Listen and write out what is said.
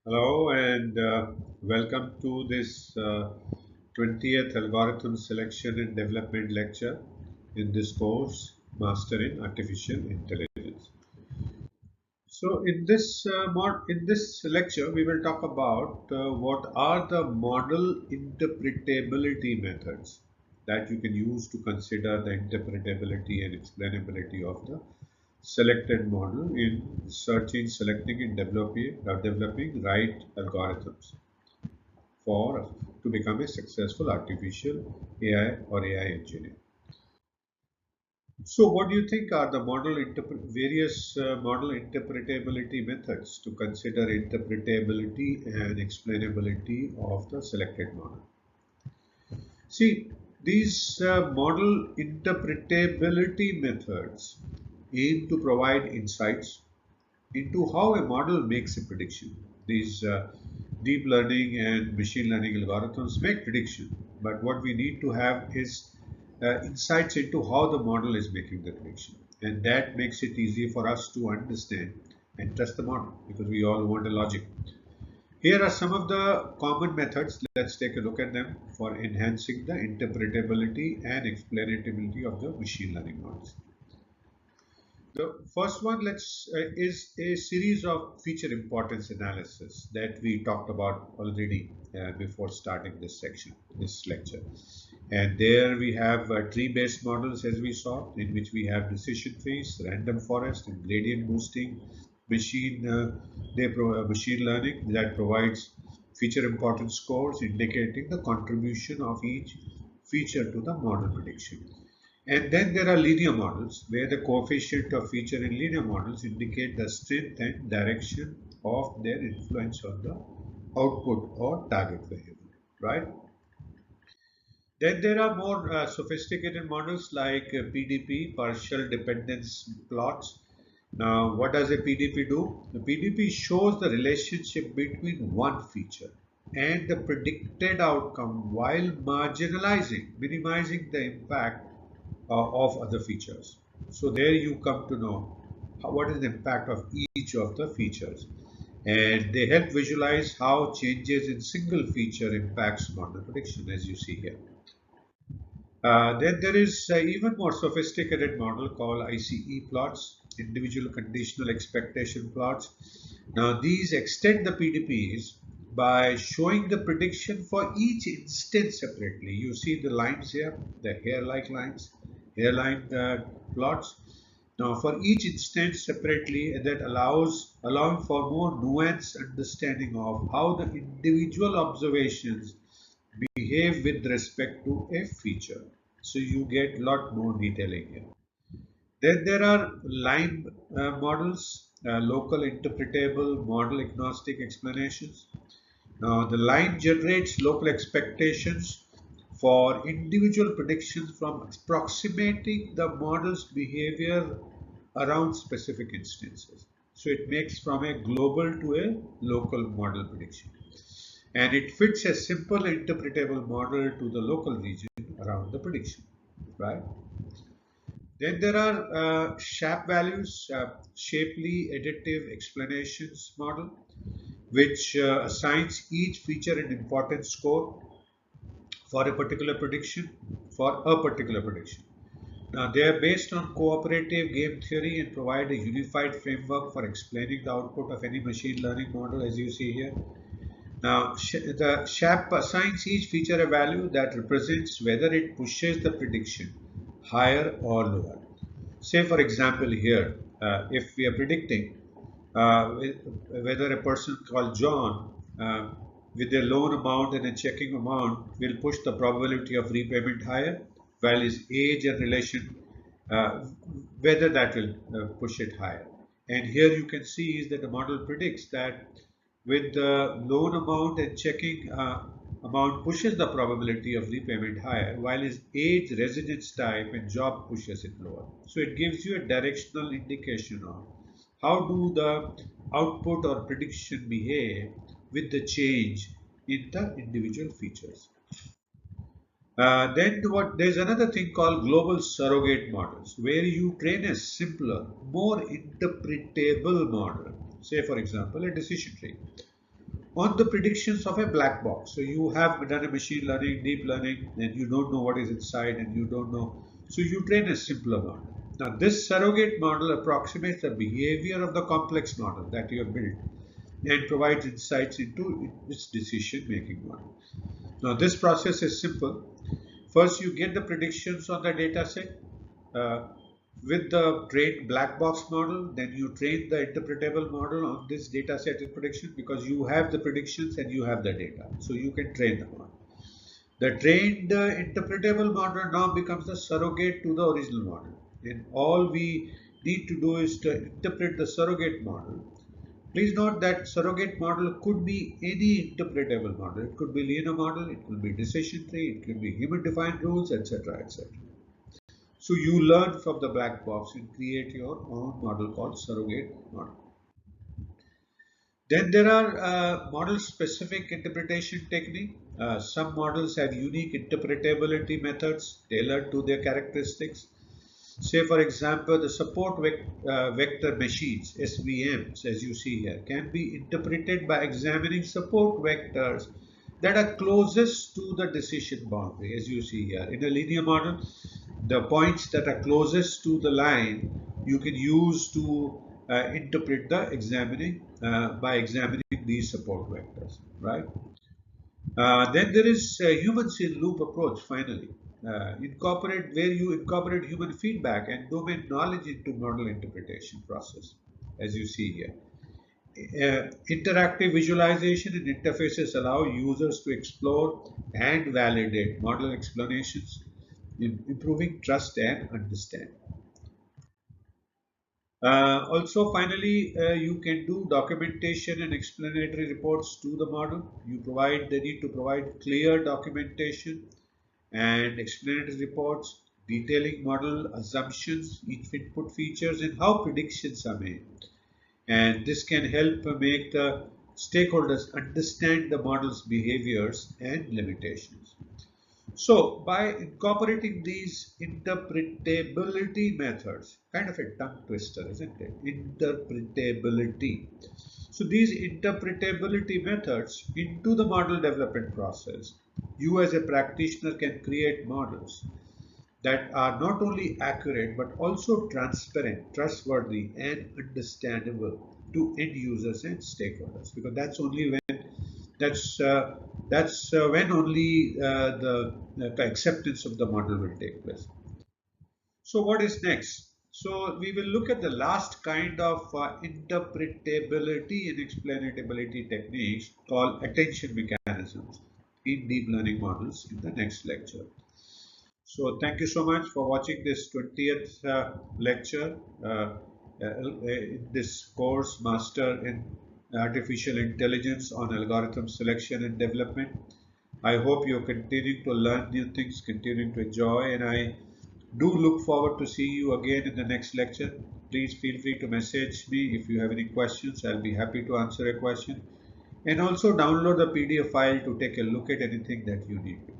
Hello and welcome to this 20th Algorithm Selection and Development lecture in this course, Mastering Artificial Intelligence. So in this lecture, we will talk about what are the model interpretability methods that you can use to consider the interpretability and explainability of the selected model in searching, selecting, and developing right algorithms for to become a successful artificial AI or AI engineer. So, what do you think are the various model interpretability methods to consider interpretability and explainability of the selected model? See, these model interpretability methods aim to provide insights into how a model makes a prediction. These deep learning and machine learning algorithms make prediction, but what we need to have is insights into how the model is making the prediction, and that makes it easy for us to understand and trust the model because we all want a logic. Here are some of the common methods. Let's take a look at them for enhancing the interpretability and explainability of the machine learning models. The first one is a series of feature importance analysis that we talked about already before starting this lecture. And there we have tree-based models as we saw, in which we have decision trees, random forest, and gradient boosting machine learning that provides feature importance scores indicating the contribution of each feature to the model prediction. And then there are linear models where the coefficient of feature in linear models indicate the strength and direction of their influence on the output or target variable, right? Then there are more sophisticated models like PDP, partial dependence plots. Now, what does a PDP do? The PDP shows the relationship between one feature and the predicted outcome while minimizing the impact of other features. So there you come to know what is the impact of each of the features, and they help visualize how changes in single feature impacts model prediction, as you see here. Then there is even more sophisticated model called ICE plots, individual conditional expectation plots. Now these extend the PDPs by showing the prediction for each instance separately. You see the lines here, the hair-like lines, hairline plots. Now for each instance separately, that allowing for more nuanced understanding of how the individual observations behave with respect to a feature. So you get a lot more detailing here. Then there are line models, local interpretable model agnostic explanations. Now the line generates local expectations for individual predictions from approximating the model's behavior around specific instances. So it makes from a global to a local model prediction, and it fits a simple interpretable model to the local region around the prediction, right? Then there are SHAP values, shapely additive explanations model, which assigns each feature an importance score for a particular prediction, Now, they are based on cooperative game theory and provide a unified framework for explaining the output of any machine learning model, as you see here. Now, the SHAP assigns each feature a value that represents whether it pushes the prediction higher or lower. Say, for example, here, if we are predicting whether a person called John with a loan amount and a checking amount will push the probability of repayment higher, while his age and relation, uh, whether that will push it higher. And here you can see is that the model predicts that with the loan amount and checking amount pushes the probability of repayment higher, while his age, residence type, and job pushes it lower. So it gives you a directional indication of how do the output or prediction behave with the change in the individual features. There's another thing called global surrogate models, where you train a simpler, more interpretable model. Say, for example, a decision tree. on the predictions of a black box. So you have done a machine learning, deep learning, and you don't know what is inside and you don't know. So you train a simpler model. Now this surrogate model approximates the behavior of the complex model that you have built and provides insights into its decision making model. Now this process is simple. First you get the predictions on the data set. Uh, with the trained black box model, then you train the interpretable model on this data set in prediction, because you have the predictions and you have the data. So you can train the model. The trained interpretable model now becomes the surrogate to the original model. And all we need to do is to interpret the surrogate model. Please note that surrogate model could be any interpretable model. It could be linear model, it could be decision tree, it could be human defined rules, etc. etc. So you learn from the black box and create your own model called surrogate model. Then there are model-specific interpretation technique. Some models have unique interpretability methods tailored to their characteristics. Say, for example, the support vector machines, SVMs, as you see here, can be interpreted by examining support vectors that are closest to the decision boundary, as you see here. In a linear model, the points that are closest to the line you can use to interpret the examining by examining these support vectors, right? Then there is humans in loop approach. Finally, incorporate where you incorporate human feedback and domain knowledge into model interpretation process, as you see here. Interactive visualization and interfaces allow users to explore and validate model explanations, improving trust and understanding. Also, finally, you can do documentation and explanatory reports to the model. They need to provide clear documentation and explanatory reports detailing model assumptions, each input features, and how predictions are made. And this can help make the stakeholders understand the model's behaviors and limitations. So, by incorporating these interpretability methods, kind of a tongue twister, isn't it? Interpretability. So, these interpretability methods into the model development process, you as a practitioner can create models that are not only accurate but also transparent, trustworthy, and understandable to end users and stakeholders. Because that's uh, that's when only the acceptance of the model will take place. So what is next? So we will look at the last kind of interpretability and explainability techniques called attention mechanisms in deep learning models in the next lecture. So thank you so much for watching this 20th lecture in this course, Master in Artificial Intelligence on Algorithm Selection and Development. I hope you're continuing to learn new things, continuing to enjoy, and I do look forward to see you again in the next lecture. Please feel free to message me if you have any questions. I'll be happy to answer a question. And also download the PDF file to take a look at anything that you need to.